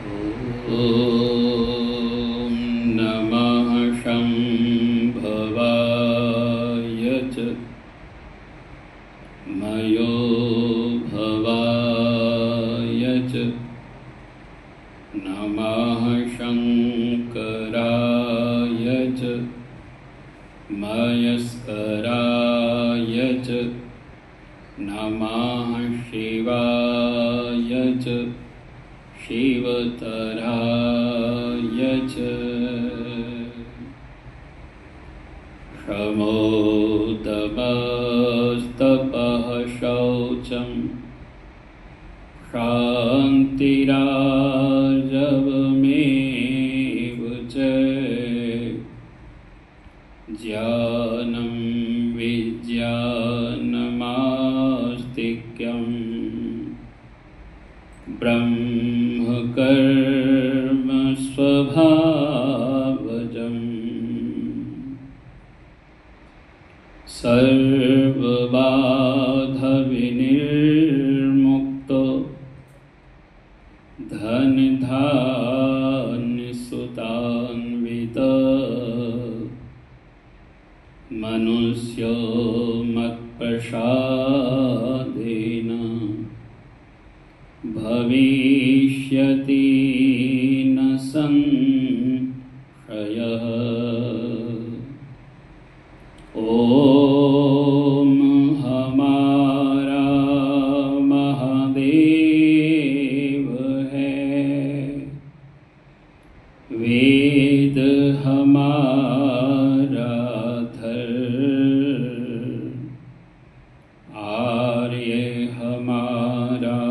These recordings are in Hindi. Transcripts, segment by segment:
ॐ नमः शम्भवाय च मयो भवाय च नमः शङ्कराय च मयस्कराय च नमः शिवाय च शिवतराय च शमोदमस्तपः शौचं क्षान्तिरार्जवमेव च ज्ञानं विज्ञानमास्तिक्यं ब्रह्मकर्म स्वभावजम् सर्वबाधविनिर्मुक्तो धनधान्यसुतान्वितः मनुष्यो मत्प्रसादेन भविष्यति न संशयः। ॐ हमारा महादेव है, वेद हमारा धर्म, आर्य हमारा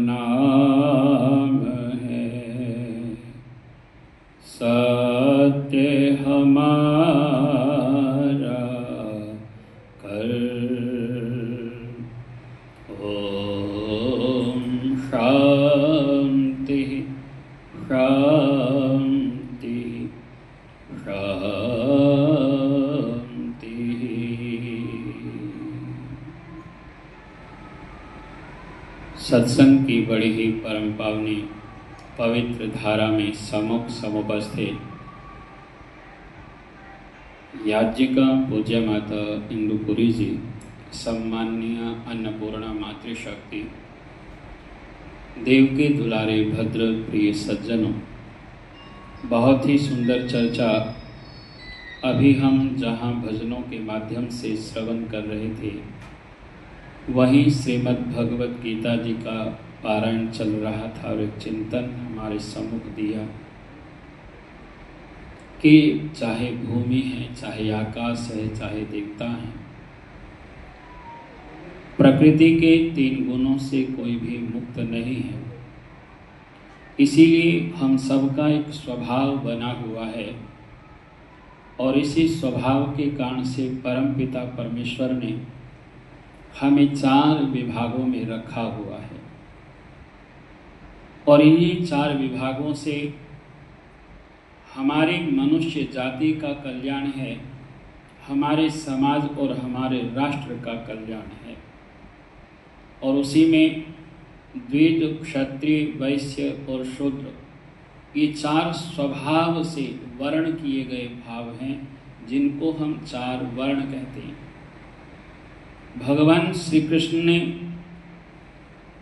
नाम है, सत्य हमारा कर्म। ओम शांति शांति शांति। सत्संग की बड़ी ही परम पावनी पवित्र धारा में सम्मुख समुपस्थित याज्ञिका पूज्य माता इंदुपुरी जी, सम्माननीय अन्नपूर्णा मातृशक्ति, देव के दुलारे भद्र प्रिय सज्जनों, बहुत ही सुंदर चर्चा अभी हम जहां भजनों के माध्यम से श्रवण कर रहे थे, वहीं श्रीमद् भगवत गीता जी का पारायण चल रहा था और एक चिंतन हमारे सम्मुख दिया कि चाहे भूमि है, चाहे आकाश है, चाहे देवता है, प्रकृति के 3 गुणों से कोई भी मुक्त नहीं है। इसीलिए हम सबका एक स्वभाव बना हुआ है और इसी स्वभाव के कारण से परमपिता परमेश्वर ने हमें 4 विभागों में रखा हुआ है और इन्हीं 4 विभागों से हमारी मनुष्य जाति का कल्याण है, हमारे समाज और हमारे राष्ट्र का कल्याण है। और उसी में द्विज, क्षत्रिय, वैश्य और शूद्र, ये 4 स्वभाव से वर्ण किए गए भाव हैं, जिनको हम 4 वर्ण कहते हैं। भगवान श्री कृष्ण ने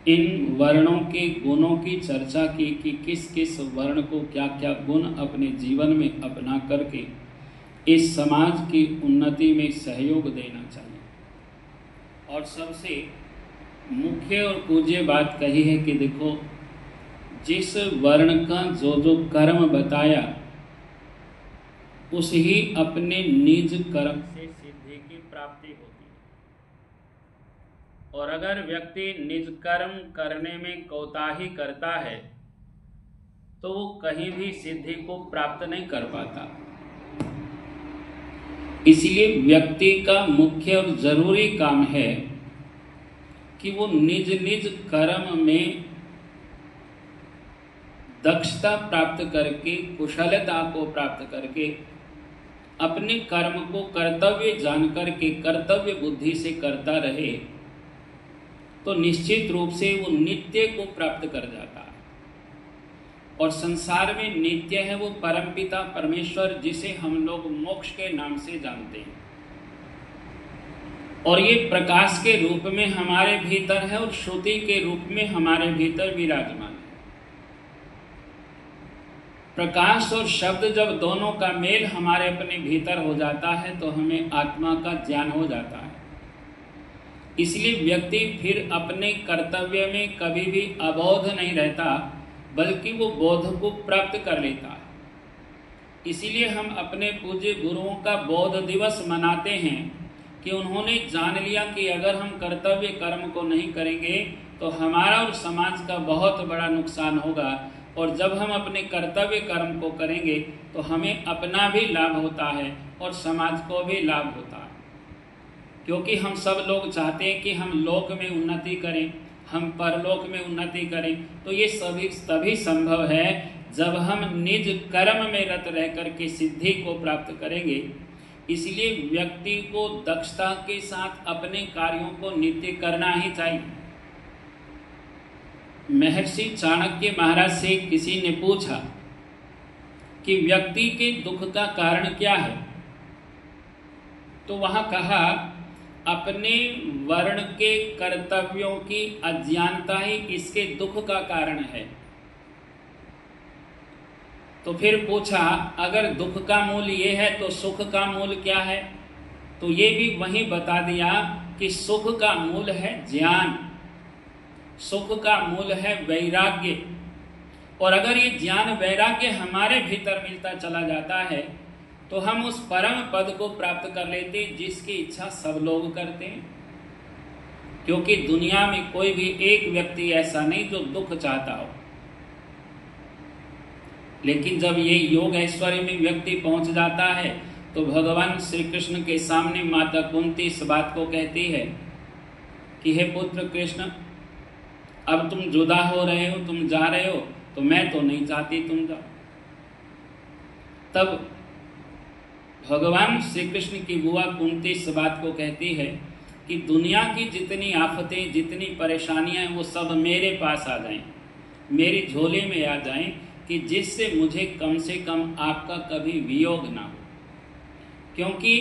इन वर्णों के गुणों की चर्चा की कि किस किस वर्ण को क्या क्या गुण अपने जीवन में अपना करके इस समाज की उन्नति में सहयोग देना चाहिए। और सबसे मुख्य और पूज्य बात कही है कि देखो, जिस वर्ण का जो जो कर्म बताया, उस ही अपने निज कर्म से सिद्धि की प्राप्ति होती है। और अगर व्यक्ति निज कर्म करने में कोताही करता है तो वो कहीं भी सिद्धि को प्राप्त नहीं कर पाता। इसलिए व्यक्ति का मुख्य और जरूरी काम है कि वो निज निज कर्म में दक्षता प्राप्त करके, कुशलता को प्राप्त करके, अपने कर्म को कर्तव्य जानकर के कर्तव्य बुद्धि से करता रहे तो निश्चित रूप से वो नित्य को प्राप्त कर जाता है। और संसार में नित्य है वो परमपिता परमेश्वर, जिसे हम लोग मोक्ष के नाम से जानते हैं। और ये प्रकाश के रूप में हमारे भीतर है और श्रुति के रूप में हमारे भीतर विराजमान है। प्रकाश और शब्द जब दोनों का मेल हमारे अपने भीतर हो जाता है तो हमें आत्मा का ज्ञान हो जाता है। इसलिए व्यक्ति फिर अपने कर्तव्य में कभी भी अबोध नहीं रहता, बल्कि वो बोध को प्राप्त कर लेता है। इसीलिए हम अपने पूज्य गुरुओं का बोध दिवस मनाते हैं कि उन्होंने जान लिया कि अगर हम कर्तव्य कर्म को नहीं करेंगे तो हमारा और समाज का बहुत बड़ा नुकसान होगा, और जब हम अपने कर्तव्य कर्म को करेंगे तो हमें अपना भी लाभ होता है और समाज को भी लाभ होता है। क्योंकि हम सब लोग चाहते हैं कि हम लोक में उन्नति करें, हम परलोक में उन्नति करें, तो ये सभी तभी संभव है जब हम निज कर्म में रत रह कर के सिद्धि को प्राप्त करेंगे। इसलिए व्यक्ति को दक्षता के साथ अपने कार्यों को नित्य करना ही चाहिए। महर्षि चाणक्य महाराज से किसी ने पूछा कि व्यक्ति के दुख का कारण क्या है, तो वहां कहा अपने वर्ण के कर्तव्यों की अज्ञानता ही इसके दुख का कारण है। तो फिर पूछा अगर दुख का मूल ये है तो सुख का मूल क्या है, तो ये भी वही बता दिया कि सुख का मूल है ज्ञान, सुख का मूल है वैराग्य। और अगर ये ज्ञान वैराग्य हमारे भीतर मिलता चला जाता है तो हम उस परम पद को प्राप्त कर लेते जिसकी इच्छा सब लोग करते हैं। क्योंकि दुनिया में कोई भी एक व्यक्ति ऐसा नहीं जो दुख चाहता हो, लेकिन जब ये योग ऐश्वर्य में व्यक्ति पहुंच जाता है तो भगवान श्री कृष्ण के सामने माता कुंती इस बात को कहती है कि हे पुत्र कृष्ण, अब तुम जुदा हो रहे हो, तुम जा रहे हो, तो मैं तो नहीं चाहती तुम जाओ। तब भगवान श्री कृष्ण की बुआ कुंती इस बात को कहती है कि दुनिया की जितनी आफतें, जितनी परेशानियां हैं, वो सब मेरे पास आ जाएं, मेरी झोली में आ जाएं, कि जिससे मुझे कम से कम आपका कभी वियोग ना हो। क्योंकि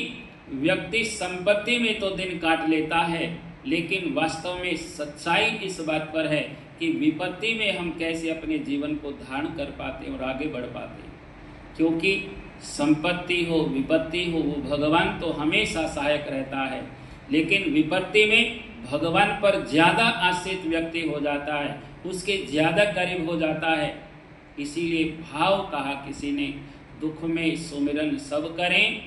व्यक्ति संपत्ति में तो दिन काट लेता है, लेकिन वास्तव में सच्चाई इस बात पर है कि विपत्ति में हम कैसे अपने जीवन को धारण कर पाते और आगे बढ़ पाते। क्योंकि संपत्ति हो विपत्ति हो, वो भगवान तो हमेशा सहायक रहता है, लेकिन विपत्ति में भगवान पर ज्यादा आश्रित व्यक्ति हो जाता है, उसके ज्यादा करीब हो जाता है। इसीलिए भाव कहा किसी ने, दुख में सुमिरन सब करें,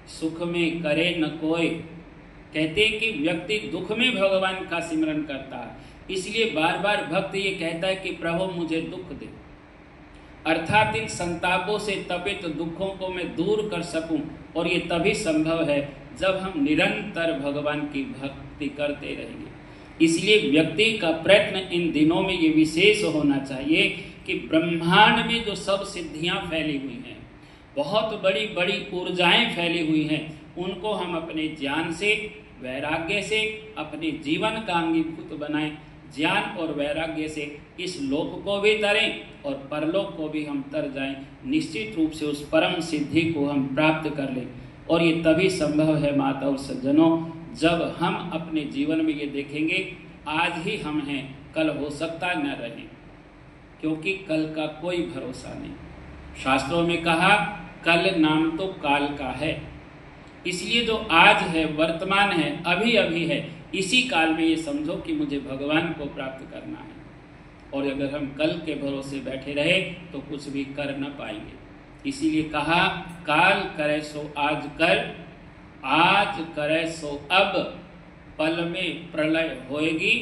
सुख में करे न कोई। कहते कि व्यक्ति दुख में भगवान का सिमरन करता है, इसलिए बार बार भक्त ये कहता है कि प्रभु मुझे दुख दे, अर्थात इन संतापों से तपित दुखों को मैं दूर कर सकूं। और ये तभी संभव है जब हम निरंतर भगवान की भक्ति करते रहेंगे। इसलिए व्यक्ति का प्रयत्न इन दिनों में ये विशेष होना चाहिए कि ब्रह्मांड में जो सब सिद्धियां फैली हुई हैं, बहुत बड़ी बड़ी ऊर्जाएं फैली हुई हैं, उनको हम अपने ज्ञान से, वैराग्य से अपने जीवन का अंगीभूत बनाएं। ज्ञान और वैराग्य से इस लोक को भी तरें और परलोक को भी हम तर जाएं। निश्चित रूप से उस परम सिद्धि को हम प्राप्त कर लें। और ये तभी संभव है माता और सज्जनों, जब हम अपने जीवन में ये देखेंगे आज ही हम हैं, कल हो सकता न रहे, क्योंकि कल का कोई भरोसा नहीं। शास्त्रों में कहा कल नाम तो काल का है। इसलिए जो आज है, वर्तमान है, अभी अभी है, इसी काल में ये समझो कि मुझे भगवान को प्राप्त करना है। और अगर हम कल के भरोसे बैठे रहे तो कुछ भी कर न पाएंगे। इसीलिए कहा काल करे सो आज कर, आज करे सो अब, पल में प्रलय होएगी,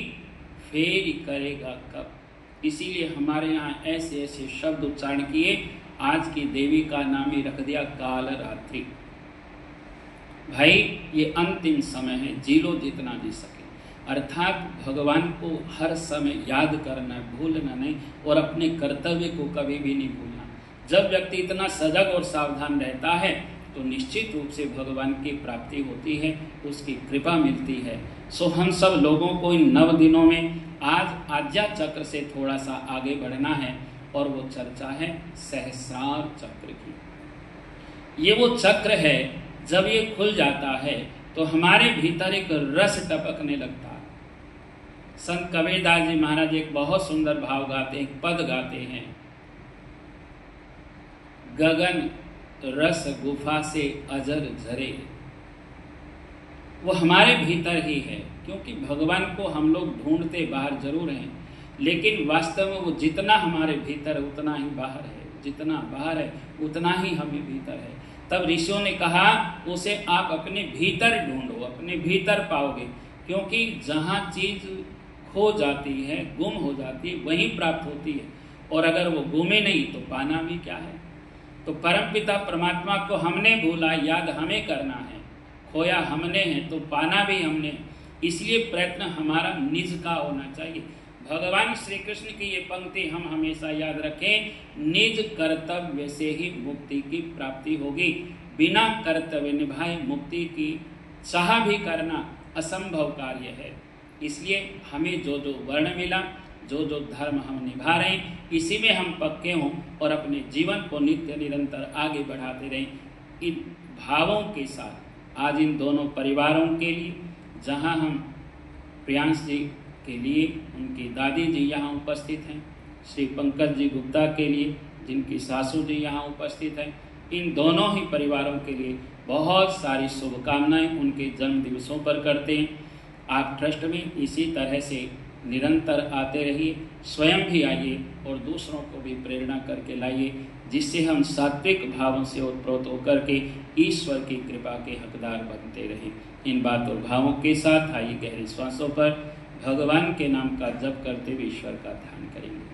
फेर करेगा कब। इसीलिए हमारे यहाँ ऐसे ऐसे शब्द उच्चारण किए। आज की देवी का नाम ही रख दिया काल रात्रि। भाई ये अंतिम समय है, जी लो जितना जी सके। अर्थात भगवान को हर समय याद करना, भूलना नहीं, और अपने कर्तव्य को कभी भी नहीं भूलना। जब व्यक्ति इतना सजग और सावधान रहता है तो निश्चित रूप से भगवान की प्राप्ति होती है, उसकी कृपा मिलती है। सो हम सब लोगों को इन 9 दिनों में आज आज्ञा चक्र से थोड़ा सा आगे बढ़ना है और वो चर्चा है सहस्रार चक्र की। ये वो चक्र है, जब ये खुल जाता है तो हमारे भीतर एक रस टपकने लगता है। संत कबीरदास जी महाराज एक बहुत सुंदर भाव गाते हैं, एक पद गाते हैं, गगन रस गुफा से अजर झरे। वो हमारे भीतर ही है, क्योंकि भगवान को हम लोग ढूंढते बाहर जरूर हैं, लेकिन वास्तव में वो जितना हमारे भीतर है उतना ही बाहर है, जितना बाहर है उतना ही हमें भीतर है। तब ऋषियों ने कहा उसे आप अपने भीतर ढूंढो, अपने भीतर पाओगे, क्योंकि जहाँ चीज खो जाती है, गुम हो जाती है, वहीं प्राप्त होती है, और अगर वो गुमे नहीं तो पाना भी क्या है। तो परमपिता परमात्मा को हमने भूला, याद हमें करना है, खोया हमने है तो पाना भी हमने, इसलिए प्रयत्न हमारा निज का होना चाहिए। भगवान श्री कृष्ण की ये पंक्ति हम हमेशा याद रखें, निज कर्तव्य से ही मुक्ति की प्राप्ति होगी। बिना कर्तव्य निभाए मुक्ति की चाह भी करना असंभव कार्य है। इसलिए हमें जो जो वर्ण मिला, जो जो धर्म हम निभा रहे हैं, इसी में हम पक्के हों और अपने जीवन को नित्य निरंतर आगे बढ़ाते रहें। इन भावों के साथ आज इन दोनों परिवारों के लिए, जहां हम प्रियांश जी के लिए उनकी दादी जी यहाँ उपस्थित हैं, श्री पंकज जी गुप्ता के लिए जिनकी सासू जी यहाँ उपस्थित हैं, इन दोनों ही परिवारों के लिए बहुत सारी शुभकामनाएं उनके जन्म दिवसों पर करते हैं। आप ट्रस्ट में इसी तरह से निरंतर आते रहिए, स्वयं भी आइए और दूसरों को भी प्रेरणा करके लाइए, जिससे हम सात्विक भावों से ओतप्रोत होकर के ईश्वर की कृपा के हकदार बनते रहें। इन बात और भावों के साथ आइए गहरे श्वासों पर भगवान के नाम का जप करते हुए ईश्वर का ध्यान करेंगे।